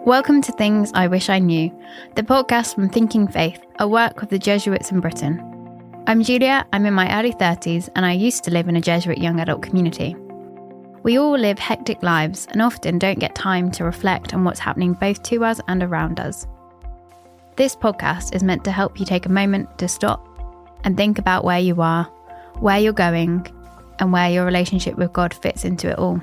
Welcome to Things I Wish I Knew, the podcast from Thinking Faith, a work of the Jesuits in Britain. I'm Julia, I'm in my early 30s, and I used to live in a Jesuit young adult community. We all live hectic lives and often don't get time to reflect on what's happening both to us and around us. This podcast is meant to help you take a moment to stop and think about where you are, where you're going, and where your relationship with God fits into it all.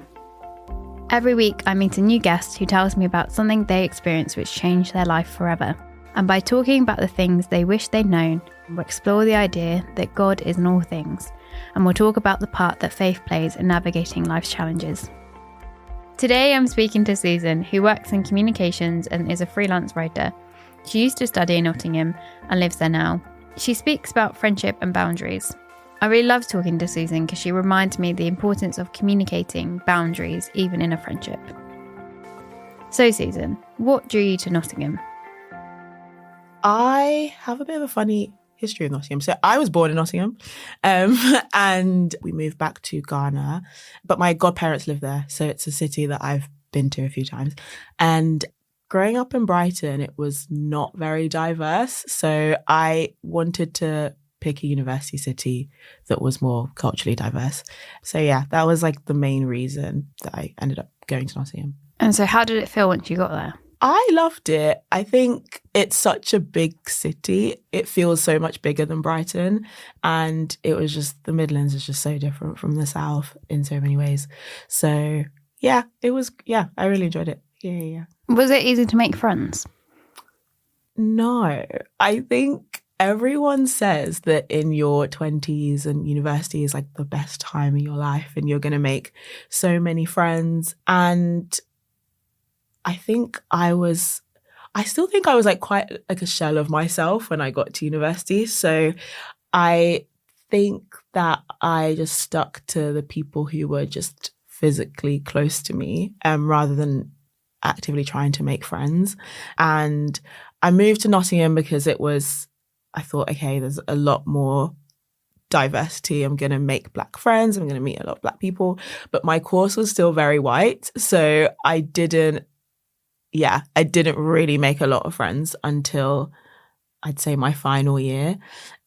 Every week, I meet a new guest who tells me about something they experienced which changed their life forever. And by talking about the things they wish they'd known, we'll explore the idea that God is in all things, and we'll talk about the part that faith plays in navigating life's challenges. Today, I'm speaking to Susan, who works in communications and is a freelance writer. She used to study in Nottingham and lives there now. She speaks about friendship and boundaries. I really love talking to Susan because she reminds me the importance of communicating boundaries even in a friendship. So Susan, what drew you to Nottingham? I have a bit of a funny history of Nottingham. So I was born in Nottingham and we moved back to Ghana, but my godparents live there. So it's a city that I've been to a few times. And growing up in Brighton, it was not very diverse. So I wanted to pick a university city that was more culturally diverse. So yeah, that was like the main reason that I ended up going to Nottingham. And so how did it feel once you got there? I loved it. I think it's such a big city. It feels so much bigger than Brighton. And it was just, the Midlands is just so different from the South in so many ways. So yeah, I really enjoyed it. Yeah. Was it easy to make friends? No, I think everyone says that in your 20s and university is like the best time in your life and you're going to make so many friends. And I think I still think I was like quite like a shell of myself when I got to university. So I think that I just stuck to the people who were just physically close to me rather than actively trying to make friends. And I moved to Nottingham because I thought, okay, there's a lot more diversity. I'm going to make Black friends. I'm going to meet a lot of Black people. But my course was still very white. So I didn't really make a lot of friends until I'd say my final year.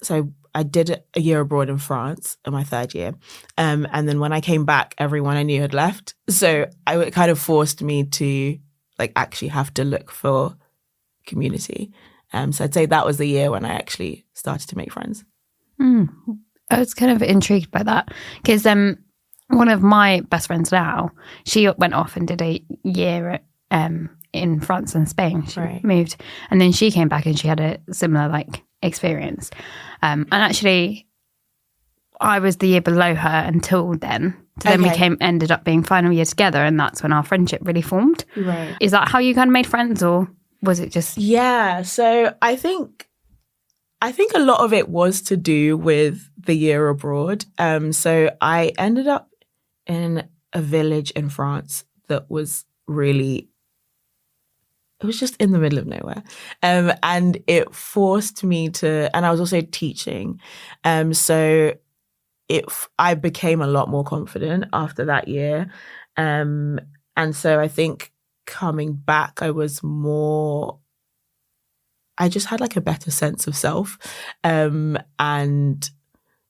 So I did a year abroad in France in my third year. And then when I came back, everyone I knew had left. So it kind of forced me to like actually have to look for community. So I'd say that was the year when I actually started to make friends. I was kind of intrigued by that because one of my best friends now, she went off and did a year in France and Spain. She moved, and then she came back and she had a similar experience. And actually, I was the year below her until then. So then we ended up being final year together, and that's when our friendship really formed. Right. Is that how you kind of made friends, or was it just? Yeah. So I think a lot of it was to do with the year abroad. So I ended up in a village in France that was it was just in the middle of nowhere. And it forced me to, and I was also teaching. So I became a lot more confident after that year. And so I think coming back, I just had like a better sense of self. And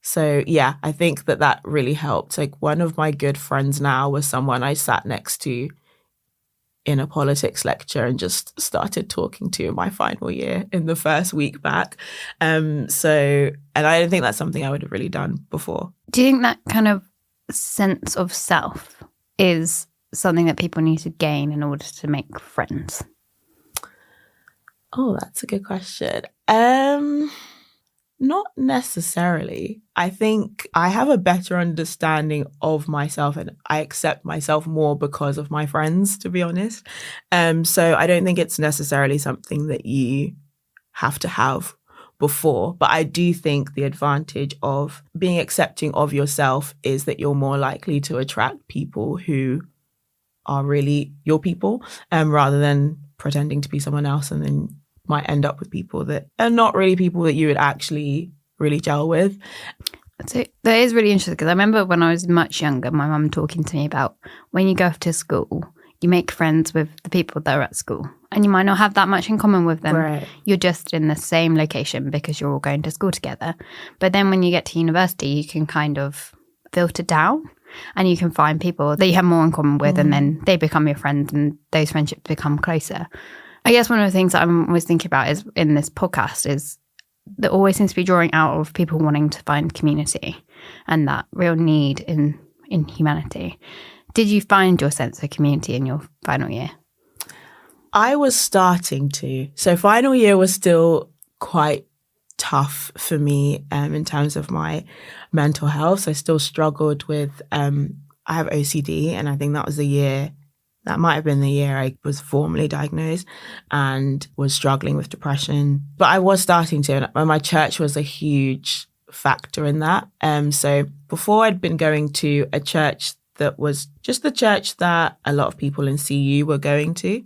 so, yeah, I think that really helped. Like one of my good friends now was someone I sat next to in a politics lecture and just started talking to in my final year in the first week back. And I don't think that's something I would have really done before. Do you think that kind of sense of self is something that people need to gain in order to make friends? Oh, that's a good question. Not necessarily. I think I have a better understanding of myself and I accept myself more because of my friends, to be honest. So I don't think it's necessarily something that you have to have before. But I do think the advantage of being accepting of yourself is that you're more likely to attract people who are really your people, rather than pretending to be someone else and then might end up with people that are not really people that you would actually really gel with. So that is really interesting because I remember when I was much younger, my mum talking to me about when you go off to school, you make friends with the people that are at school, and you might not have that much in common with them. Right. You're just in the same location because you're all going to school together. But then when you get to university, you can kind of filter down and you can find people that you have more in common with, and then they become your friends and those friendships become closer. I guess one of the things that I'm always thinking about is in this podcast is that always seems to be drawing out of people wanting to find community and that real need in humanity. Did you find your sense of community in your final year? I was starting to. So final year was still quite tough for me in terms of my mental health. So I still struggled with, I have OCD, and I think that might have been the year I was formally diagnosed and was struggling with depression. But I was starting to, and my church was a huge factor in that. So before, I'd been going to a church that was just the church that a lot of people in CU were going to.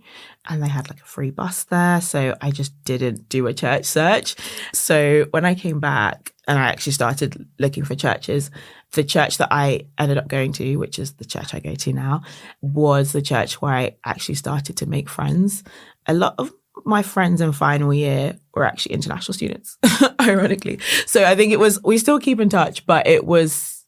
And they had like a free bus there. So I just didn't do a church search. So when I came back and I actually started looking for churches, the church that I ended up going to, which is the church I go to now, was the church where I actually started to make friends. A lot of my friends in final year were actually international students, ironically. So I think we still keep in touch, but it was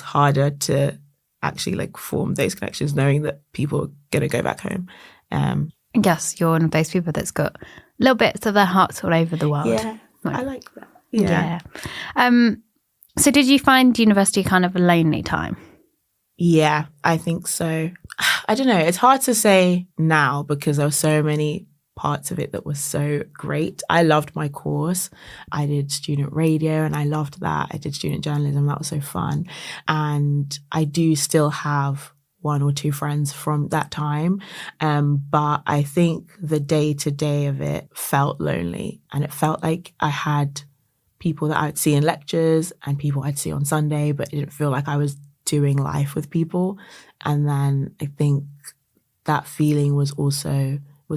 harder to actually like form those connections knowing that people are going to go back home. I guess you're one of those people that's got little bits of their hearts all over the world. Yeah, I like that. Yeah. So did you find university kind of a lonely time? Yeah, I think so. I don't know. It's hard to say now because there were so many parts of it that was so great. I loved my course. I did student radio and I loved that. I did student journalism. That was so fun. And I do still have one or two friends from that time. But I think the day-to-day of it felt lonely, and it felt like I had people that I'd see in lectures and people I'd see on Sunday, but it didn't feel like I was doing life with people. And then I think that feeling was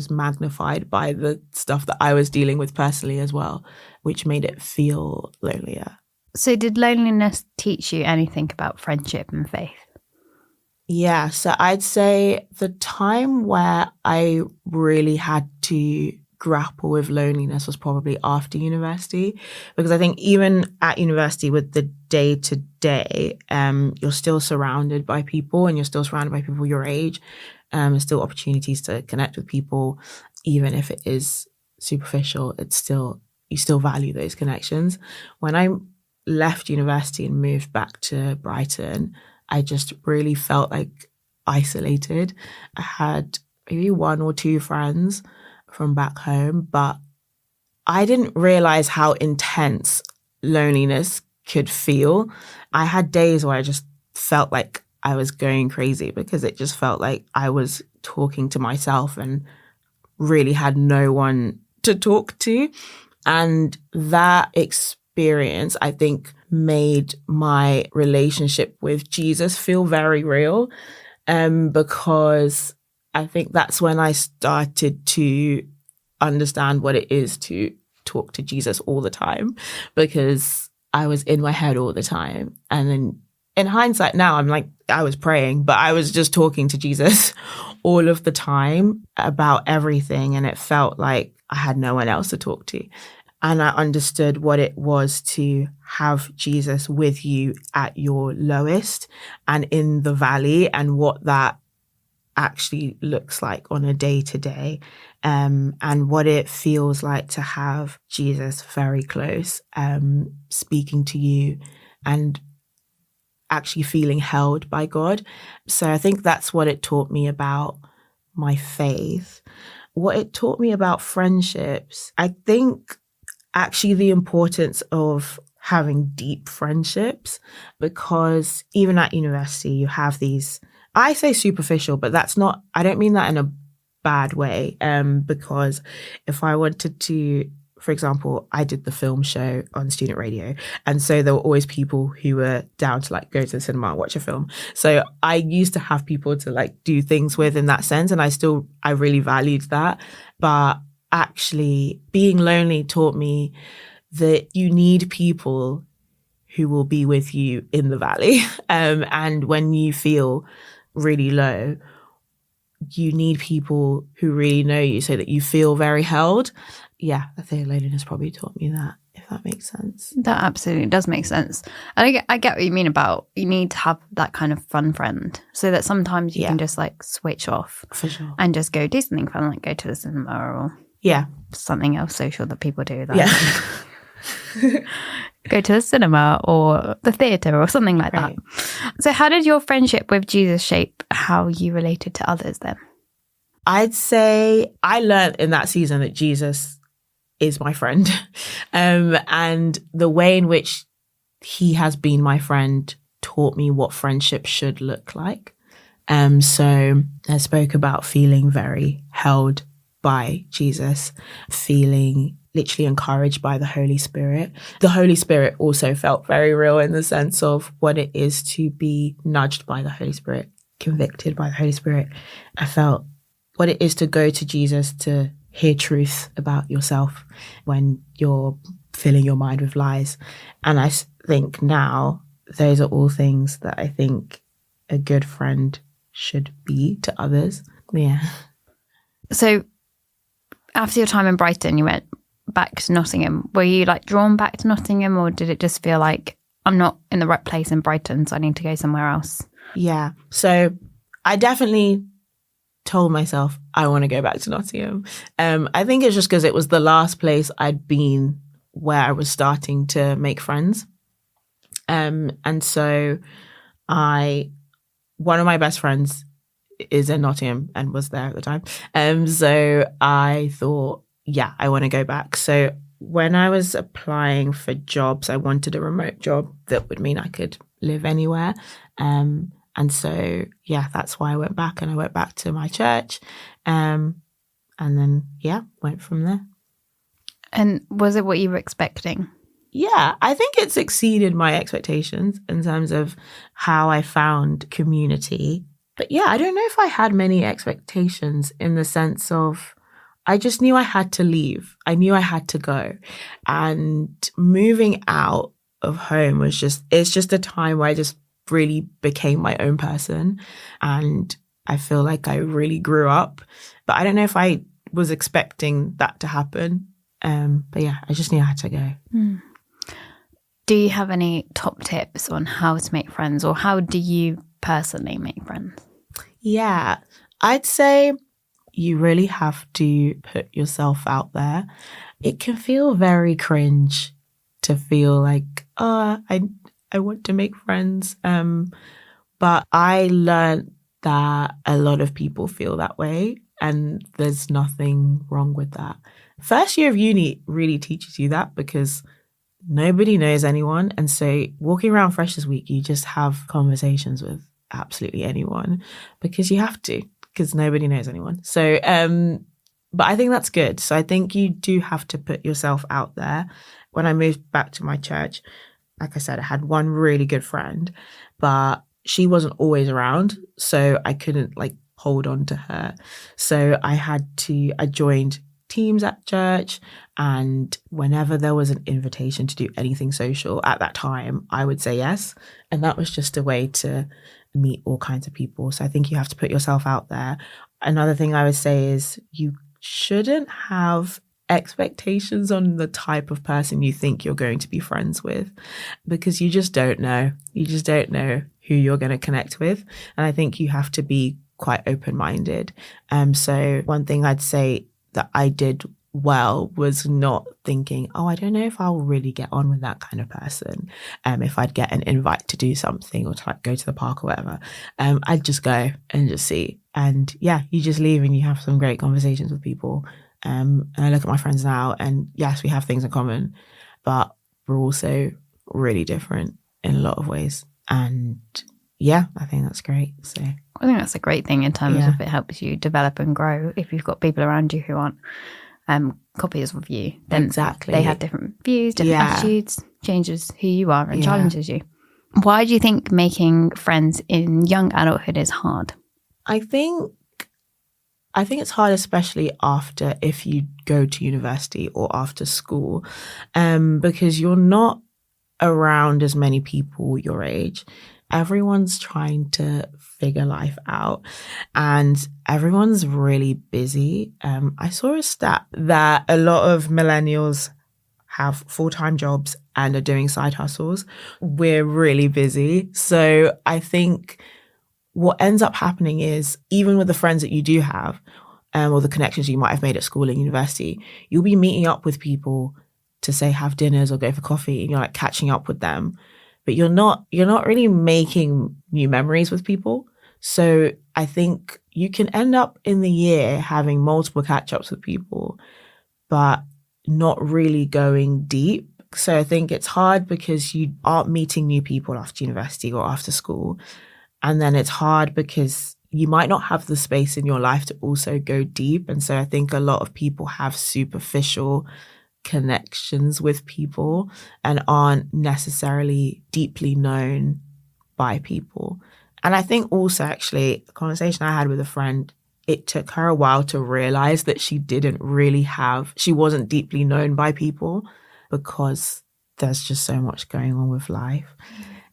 magnified by the stuff that I was dealing with personally as well, which made it feel lonelier. So did loneliness teach you anything about friendship and faith? Yeah, so I'd say the time where I really had to grapple with loneliness was probably after university, because I think even at university with the day-to-day, you're still surrounded by people and you're still surrounded by people your age. There's still opportunities to connect with people, even if it is superficial, you still value those connections. When I left university and moved back to Brighton, I just really felt like isolated. I had maybe one or two friends from back home, but I didn't realize how intense loneliness could feel. I had days where I just felt like I was going crazy because it just felt like I was talking to myself and really had no one to talk to. And that experience, I think, made my relationship with Jesus feel very real, because I think that's when I started to understand what it is to talk to Jesus all the time, because I was in my head all the time. And then in hindsight now, I'm like, I was praying, but I was just talking to Jesus all of the time about everything. And it felt like I had no one else to talk to. And I understood what it was to have Jesus with you at your lowest and in the valley, and what that actually looks like on a day-to-day, and what it feels like to have Jesus very close, speaking to you and actually feeling held by God. So I think that's what it taught me about my faith. What it taught me about friendships, I think actually the importance of having deep friendships, because even at university, you have these, I say superficial, but I don't mean that in a bad way, because if I wanted to, for example, I did the film show on student radio. And so there were always people who were down to like go to the cinema and watch a film. So I used to have people to like do things with in that sense. And I really valued that. But actually being lonely taught me that you need people who will be with you in the valley. And when you feel really low, you need people who really know you so that you feel very held. Yeah, I think loneliness probably taught me that, if that makes sense. That absolutely does make sense. And I get what you mean about you need to have that kind of fun friend so that sometimes you can just like switch off for sure and just go do something fun, like go to the cinema or something else social that people do. Go to the cinema or the theatre or something like that. So how did your friendship with Jesus shape how you related to others then? I'd say I learned in that season that Jesus is my friend. And the way in which he has been my friend taught me what friendship should look like. So I spoke about feeling very held by Jesus, feeling literally encouraged by the Holy Spirit. The Holy Spirit also felt very real in the sense of what it is to be nudged by the Holy Spirit, convicted by the Holy Spirit. I felt what it is to go to Jesus to hear truth about yourself when you're filling your mind with lies. And I think now those are all things that I think a good friend should be to others. Yeah. So after your time in Brighton, you went back to Nottingham. Were you like drawn back to Nottingham, or did it just feel like I'm not in the right place in Brighton, so I need to go somewhere else? Yeah. So I definitely told myself I want to go back to Nottingham. I think it's just because it was the last place I'd been where I was starting to make friends. And so one of my best friends is in Nottingham and was there at the time. So I thought, yeah, I want to go back. So when I was applying for jobs, I wanted a remote job that would mean I could live anywhere. And so, yeah, that's why I went back, and I went back to my church. And then, went from there. And was it what you were expecting? Yeah, I think it's exceeded my expectations in terms of how I found community. But yeah, I don't know if I had many expectations in the sense of I just knew I had to leave. I knew I had to go. And moving out of home it's just a time where I just really became my own person. And I feel like I really grew up. But I don't know if I was expecting that to happen. But yeah, I just knew I had to go. Do you have any top tips on how to make friends, or how do you personally make friends? Yeah, I'd say you really have to put yourself out there. It can feel very cringe to feel like, I want to make friends. But I learned that a lot of people feel that way, and there's nothing wrong with that. First year of uni really teaches you that because nobody knows anyone. And so walking around Freshers Week, you just have conversations with absolutely anyone because you have to, because nobody knows anyone. So, but I think that's good. So I think you do have to put yourself out there. When I moved back to my church, like I said, I had one really good friend, but she wasn't always around. So I couldn't hold on to her. So I joined teams at church, and whenever there was an invitation to do anything social at that time, I would say yes. And that was just a way to meet all kinds of people. So I think you have to put yourself out there. Another thing I would say is you shouldn't have expectations on the type of person you think you're going to be friends with, because you just don't know. You just don't know who you're going to connect with. And I think you have to be quite open-minded. So one thing I'd say that I did well was not thinking, I don't know if I'll really get on with that kind of person. If I'd get an invite to do something or to go to the park or whatever, I'd just go and just see. And yeah, you just leave and you have some great conversations with people. And I look at my friends now, and yes, we have things in common, but we're also really different in a lot of ways. And yeah, I think that's great. So I think that's a great thing in terms of it helps you develop and grow. If you've got people around you who aren't copies of you, then exactly they have different views, different attitudes, changes who you are and challenges you. Why do you think making friends in young adulthood is hard? I think it's hard, especially if you go to university or after school, because you're not around as many people your age. everyone's trying to figure life out and everyone's really busy. I saw a stat that a lot of millennials have full-time jobs and are doing side hustles. We're really busy. So I think what ends up happening is, even with the friends that you do have, or the connections you might have made at school and university, you'll be meeting up with people to say have dinners or go for coffee, and you're like catching up with them, but you're not really making new memories with people. So I think you can end up in the year having multiple catch-ups with people, but not really going deep. So I think it's hard because you aren't meeting new people after university or after school. And then it's hard because you might not have the space in your life to also go deep. And so I think a lot of people have superficial connections with people and aren't necessarily deeply known by people. And I think also, actually, the conversation I had with a friend, it took her a while to realize that she wasn't deeply known by people because there's just so much going on with life.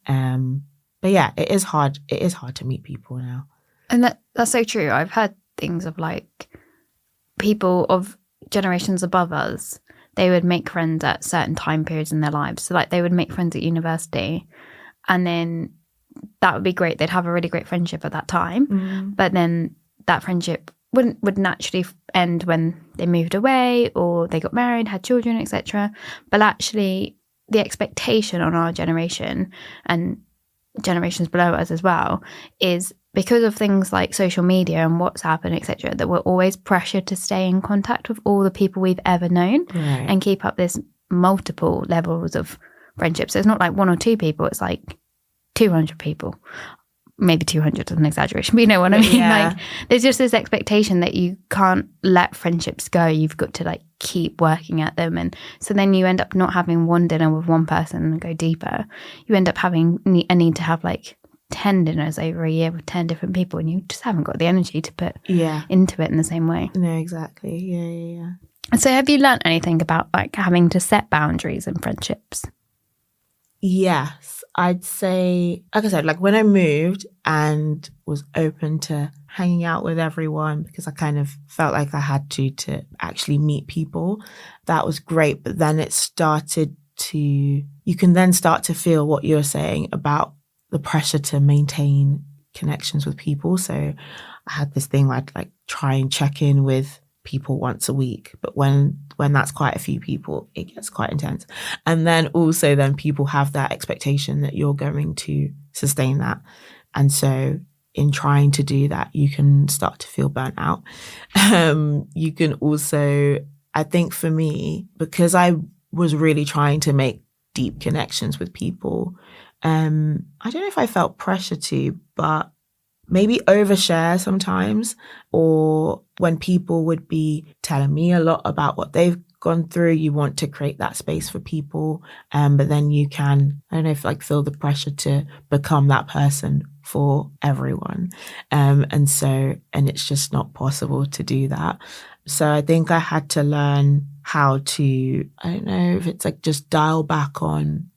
But yeah, it is hard. It is hard to meet people now. And that's so true. I've heard things of like people of generations above us, they would make friends at certain time periods in their lives. So like they would make friends at university and then that would be great. They'd have a really great friendship at that time. But then that friendship would naturally end when they moved away or they got married, had children, etc. But actually the expectation on our generation and generations below us as well is because of things like social media and WhatsApp and etc., that we're always pressured to stay in contact with all the people we've ever known and keep up this multiple levels of friendship. So it's not like one or two people, it's like 200 people. Maybe 200 is an exaggeration, but you know what I mean? Yeah. Like there's just this expectation that you can't let friendships go. You've got to like keep working at them. And so then you end up not having one dinner with one person and go deeper. You end up having a need to have like 10 dinners over a year with 10 different people, and you just haven't got the energy to put into it in the same way. No, exactly. Yeah. So have you learned anything about like having to set boundaries in friendships? Yes, I'd say, like I said, like when I moved and was open to hanging out with everyone because I kind of felt like I had to actually meet people, that was great. But then you can then start to feel what you're saying about the pressure to maintain connections with people. So I had this thing where I'd like try and check in with people once a week, but when that's quite a few people, it gets quite intense. And then also then people have that expectation that you're going to sustain that, and so in trying to do that you can start to feel burnt out. You can also, I think for me, because I was really trying to make deep connections with people, I don't know if I felt pressure to, but maybe overshare sometimes, or when people would be telling me a lot about what they've gone through, you want to create that space for people. But then you can, I don't know, if like feel the pressure to become that person for everyone. And it's just not possible to do that. So I think I had to learn how to, I don't know if it's like just dial back on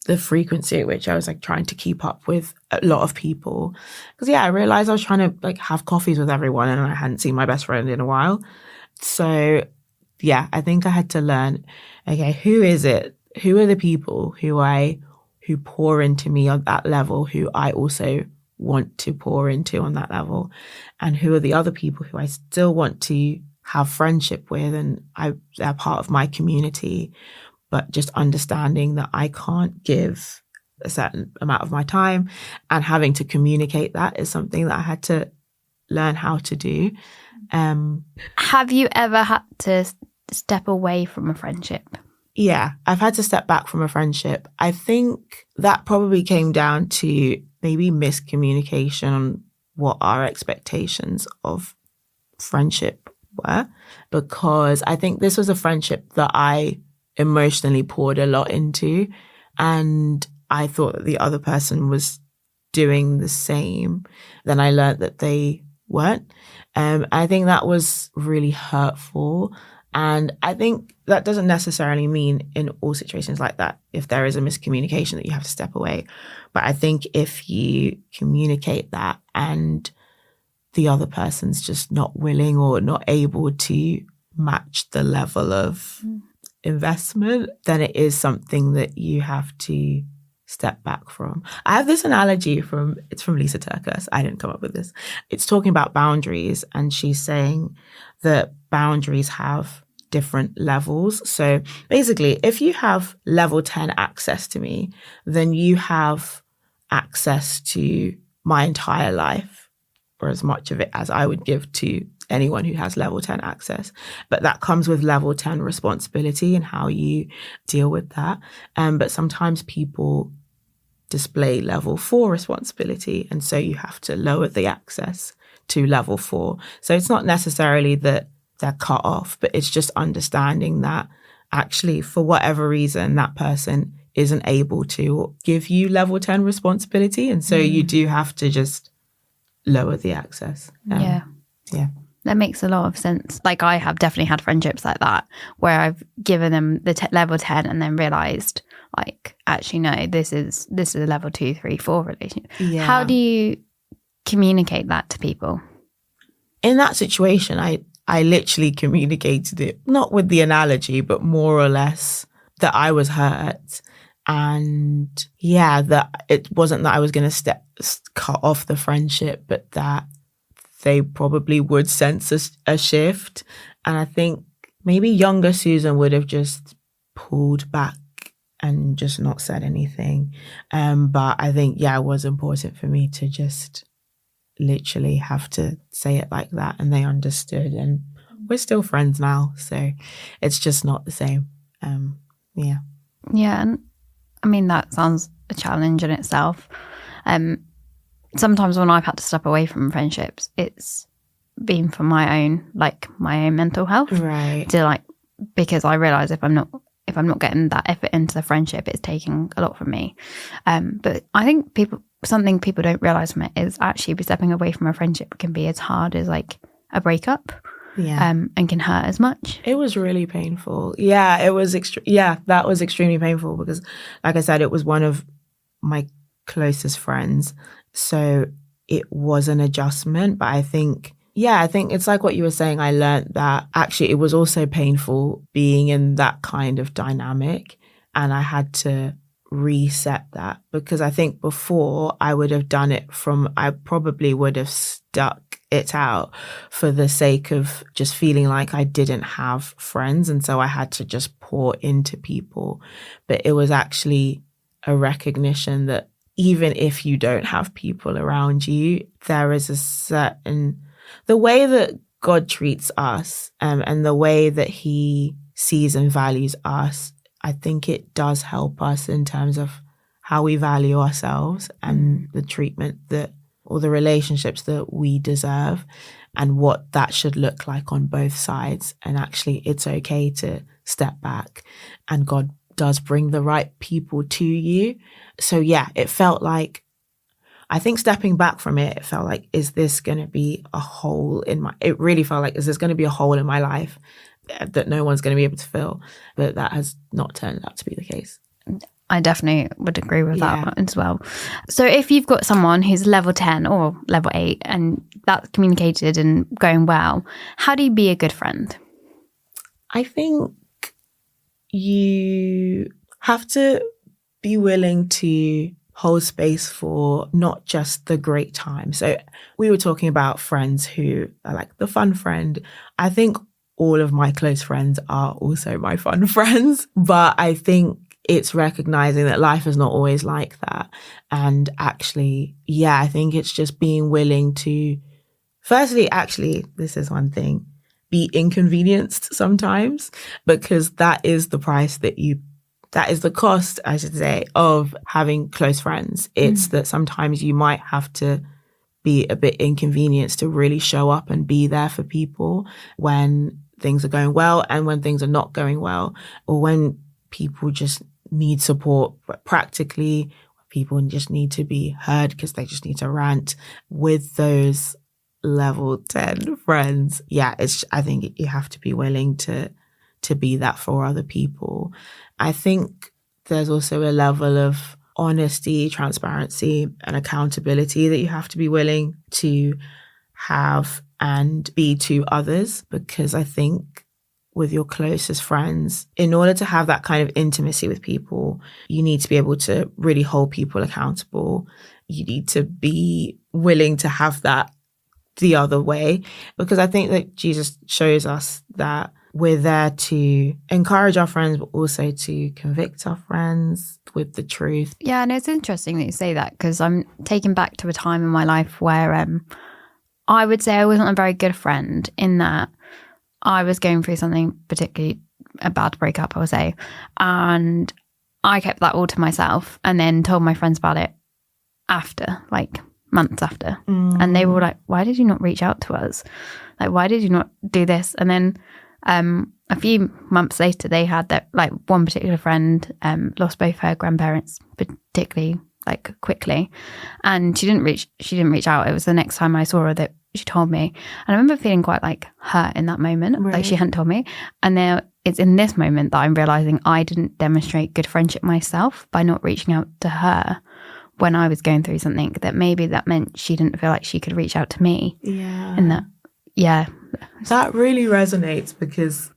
the frequency at which I was like trying to keep up with a lot of people. Because I realized I was trying to like have coffees with everyone and I hadn't seen my best friend in a while. So yeah, I think I had to learn, okay, who is it? Who are the people who pour into me on that level, who I also want to pour into on that level? And who are the other people who I still want to have friendship with and they're part of my community, but just understanding that I can't give a certain amount of my time, and having to communicate that is something that I had to learn how to do. Have you ever had to step away from a friendship? Yeah, I've had to step back from a friendship. I think that probably came down to maybe miscommunication on what our expectations of friendship were, because I think this was a friendship that I emotionally poured a lot into, and I thought that the other person was doing the same. Then I learned that they weren't. I think that was really hurtful, And I think that doesn't necessarily mean in all situations like that, if there is a miscommunication, that you have to step away. But I think if you communicate that and the other person's just not willing or not able to match the level of investment, then it is something that you have to step back from. I have this analogy from Lisa Turkus. I didn't come up with this. It's talking about boundaries, and she's saying that boundaries have different levels. So basically, if you have level 10 access to me, then you have access to my entire life, or as much of it as I would give to anyone who has level 10 access. But that comes with level 10 responsibility and how you deal with that. But sometimes people display level 4 responsibility, and so you have to lower the access to level 4. So it's not necessarily that they're cut off, but it's just understanding that actually, for whatever reason, that person isn't able to give you level 10 responsibility. And so you do have to just lower the access. Yeah. That makes a lot of sense. Like, I have definitely had friendships like that where I've given them the level 10 and then realised, like, actually, no, this is a level 2, 3, 4 relationship. Yeah. How do you communicate that to people? In that situation, I literally communicated it, not with the analogy, but more or less that I was hurt. And yeah, that it wasn't that I was going to cut off the friendship, but that they probably would sense a shift. And I think maybe younger Susan would have just pulled back and just not said anything. But I think, yeah, it was important for me to just literally have to say it like that. And they understood. And we're still friends now. So it's just not the same. Yeah. Yeah. And I mean, that sounds a challenge in itself. Sometimes when I've had to step away from friendships, it's been for my own mental health. Right. Because I realise if I'm not getting that effort into the friendship, it's taking a lot from me. But I think something people don't realise from it is actually stepping away from a friendship can be as hard as like a breakup. Yeah. And can hurt as much. It was really painful. Yeah, it was that was extremely painful because, like I said, it was one of my closest friends. So it was an adjustment. But I think it's like what you were saying. I learned that actually it was also painful being in that kind of dynamic. And I had to reset that because I think before I would have done it I probably would have stuck it out for the sake of just feeling like I didn't have friends. And so I had to just pour into people. But it was actually a recognition that even if you don't have people around you, there is the way that God treats us and the way that he sees and values us, I think it does help us in terms of how we value ourselves and the treatment or the relationships that we deserve and what that should look like on both sides. And actually, it's okay to step back and God does bring the right people to you. So yeah, it felt like, I think stepping back from it felt like, is this going to be a hole it really felt like, is this going to be a hole in my life that no one's going to be able to fill? But that has not turned out to be the case. I definitely would agree with that as well. So if you've got someone who's level 10 or level 8 and that's communicated and going well, how do you be a good friend? I think you have to be willing to hold space for not just the great time. So we were talking about friends who are like the fun friend. I think all of my close friends are also my fun friends, but I think it's recognizing that life is not always like that. And actually, I think it's just being willing to, firstly, actually, this is one thing, be inconvenienced sometimes, because that is the price that is the cost, I should say, of having close friends. It's that sometimes you might have to be a bit inconvenienced to really show up and be there for people when things are going well and when things are not going well, or when people just need support, but practically people just need to be heard because they just need to rant. With those level 10 friends, I think you have to be willing to to be that for other people. I think there's also a level of honesty, transparency, and accountability that you have to be willing to have and be to others, because I think with your closest friends, in order to have that kind of intimacy with people, you need to be able to really hold people accountable. You need to be willing to have that the other way, because I think that Jesus shows us that we're there to encourage our friends, but also to convict our friends with the truth. Yeah, and it's interesting that you say that, because I'm taken back to a time in my life where I would say I wasn't a very good friend, in that I was going through something, particularly a bad breakup, I would say. And I kept that all to myself and then told my friends about it after, like months after. And they were like, why did you not reach out to us? Like, why did you not do this? And then a few months later, they had that, like, one particular friend lost both her grandparents, particularly like quickly, and she didn't reach out. It was the next time I saw her that she told me, and I remember feeling quite like hurt in that moment, like she hadn't told me. And now it's in this moment that I'm realizing I didn't demonstrate good friendship myself by not reaching out to her when I was going through something, that maybe that meant she didn't feel like she could reach out to me. And that really resonates, because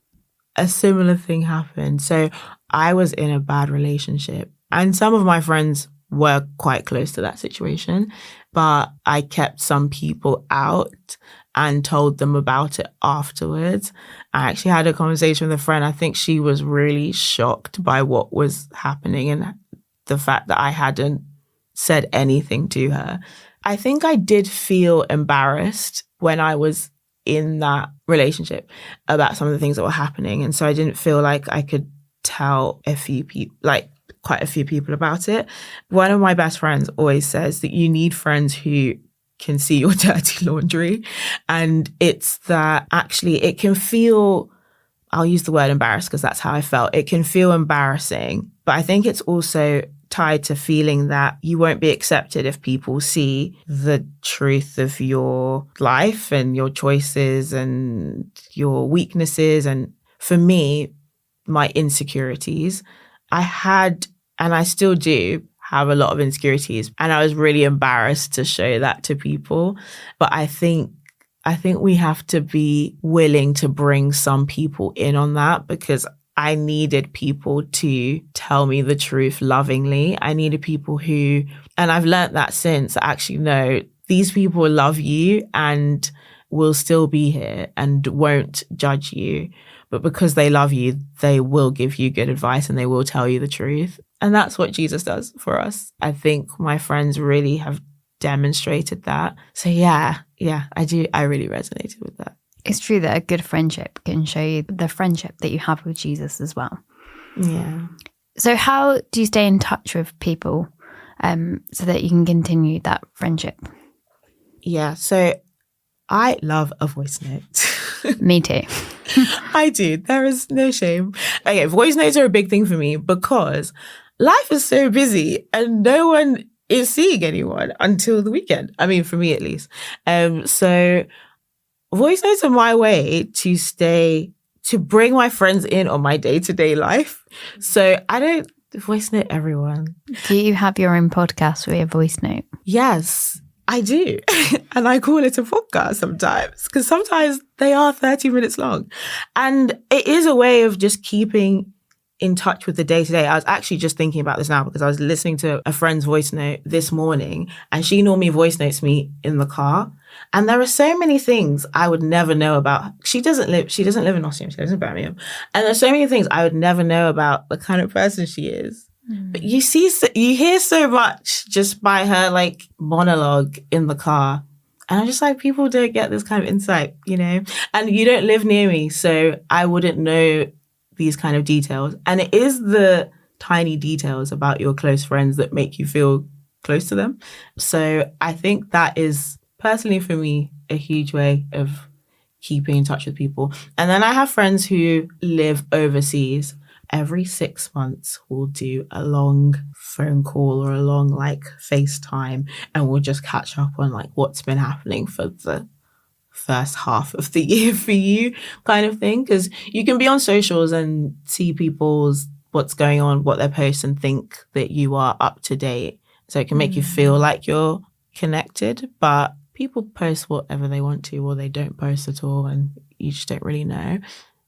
a similar thing happened. So I was in a bad relationship, and some of my friends were quite close to that situation, but I kept some people out and told them about it afterwards. I actually had a conversation with a friend. I think she was really shocked by what was happening and the fact that I hadn't said anything to her. I think I did feel embarrassed when I was in that relationship about some of the things that were happening. And so I didn't feel like I could tell quite a few people about it. One of my best friends always says that you need friends who can see your dirty laundry. And it's that actually it can feel, I'll use the word embarrassed because that's how I felt. It can feel embarrassing, but I think it's also tied to feeling that you won't be accepted if people see the truth of your life and your choices and your weaknesses. And for me, my insecurities, I had, and I still do have, a lot of insecurities, and I was really embarrassed to show that to people. But I think we have to be willing to bring some people in on that, because I needed people to tell me the truth lovingly. I needed people who, and I've learned that since, actually, no, these people love you and will still be here and won't judge you. But because they love you, they will give you good advice and they will tell you the truth. And that's what Jesus does for us. I think my friends really have demonstrated that. So yeah, I do. I really resonated with that. It's true that a good friendship can show you the friendship that you have with Jesus as well. Yeah. So how do you stay in touch with people so that you can continue that friendship? Yeah, so I love a voice note. Me too. I do. There is no shame. Okay, voice notes are a big thing for me because life is so busy and no one is seeing anyone until the weekend. I mean, for me at least. So voice notes are my way to bring my friends in on my day-to-day life. So I don't voice note everyone. Do you have your own podcast with a voice note? Yes, I do. And I call it a podcast sometimes, because sometimes they are 30 minutes long. And it is a way of just keeping in touch with the day-to-day. I was actually just thinking about this now because I was listening to a friend's voice note this morning, and she normally voice notes me in the car. And there are so many things I would never know about. She doesn't live in Nottingham, she lives in Birmingham. And there's so many things I would never know about the kind of person she is. But you hear so much just by her like monologue in the car. And I'm just like, people don't get this kind of insight, you know? And you don't live near me, so I wouldn't know these kind of details. And it is the tiny details about your close friends that make you feel close to them. So I think that is, personally for me, a huge way of keeping in touch with people. And then I have friends who live overseas. Every 6 months, we'll do a long phone call or a long like FaceTime, and we'll just catch up on like what's been happening for the first half of the year for you kind of thing. Because you can be on socials and see people's what's going on, what they post, and think that you are up to date. So it can make you feel like you're connected, but people post whatever they want to, or they don't post at all, and you just don't really know.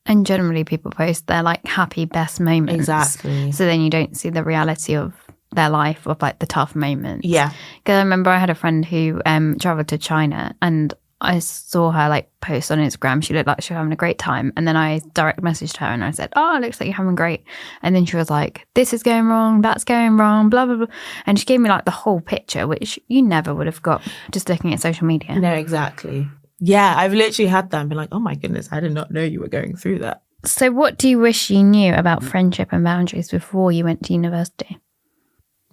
And generally people post their like happy best moments. Exactly. So then you don't see the reality of their life, of like the tough moments. Yeah. Because I remember I had a friend who traveled to China, and I saw her like post on Instagram. She looked like she was having a great time. And then I direct messaged her and I said, "Oh, it looks like you're having great." And then she was like, "This is going wrong, that's going wrong, blah, blah, blah." And she gave me like the whole picture, which you never would have got just looking at social media. No, exactly. Yeah, I've literally had that and been like, oh my goodness, I did not know you were going through that. So what do you wish you knew about friendship and boundaries before you went to university?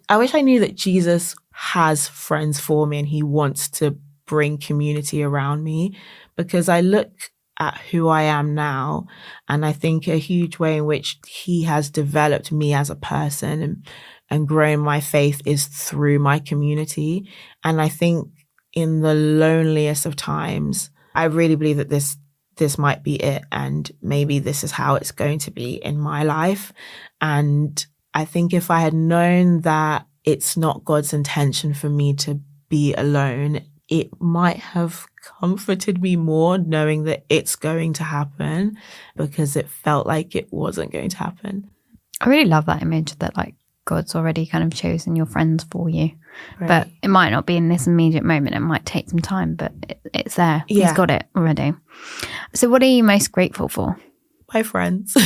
I wish I knew that Jesus has friends for me and he wants to bring community around me, because I look at who I am now and I think a huge way in which he has developed me as a person and grown my faith is through my community. And I think in the loneliest of times, I really believe that this might be it, and maybe this is how it's going to be in my life. And I think if I had known that it's not God's intention for me to be alone, it might have comforted me more knowing that it's going to happen, because it felt like it wasn't going to happen. I really love that image that like God's already kind of chosen your friends for you. Right. But it might not be in this immediate moment. It might take some time, but it's there. Yeah. He's got it already. So what are you most grateful for? My friends.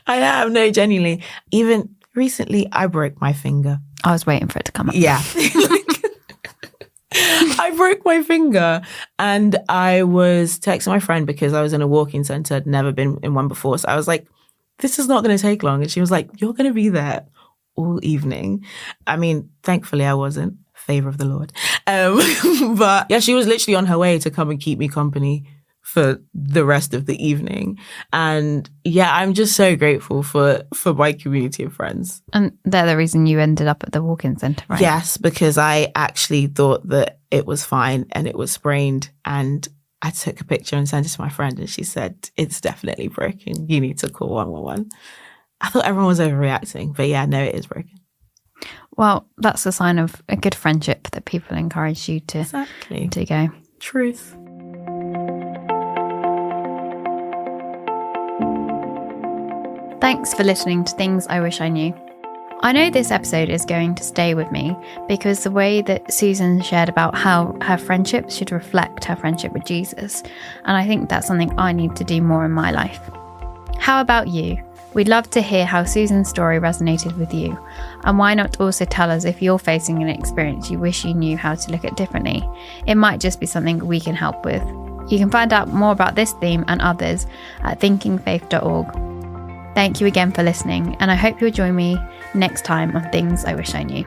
I am, no, genuinely. Even recently, I broke my finger. I was waiting for it to come up. Yeah. I broke my finger and I was texting my friend because I was in a walking centre. I'd never been in one before. So I was like, this is not going to take long. And she was like, you're going to be there all evening. I mean, thankfully I wasn't. Favor of the Lord. But yeah, she was literally on her way to come and keep me company for the rest of the evening. And yeah, I'm just so grateful for my community of friends. And they're the reason you ended up at the walk-in centre, right? Yes, because I actually thought that it was fine and it was sprained, and I took a picture and sent it to my friend and she said, it's definitely broken. You need to call 111. I thought everyone was overreacting, but yeah, no, it is broken. Well, that's a sign of a good friendship that people encourage you to go. Truth. Thanks for listening to Things I Wish I Knew. I know this episode is going to stay with me because the way that Susan shared about how her friendship should reflect her friendship with Jesus, and I think that's something I need to do more in my life. How about you? We'd love to hear how Susan's story resonated with you, and why not also tell us if you're facing an experience you wish you knew how to look at differently. It might just be something we can help with. You can find out more about this theme and others at thinkingfaith.org. Thank you again for listening, and I hope you'll join me next time on Things I Wish I Knew.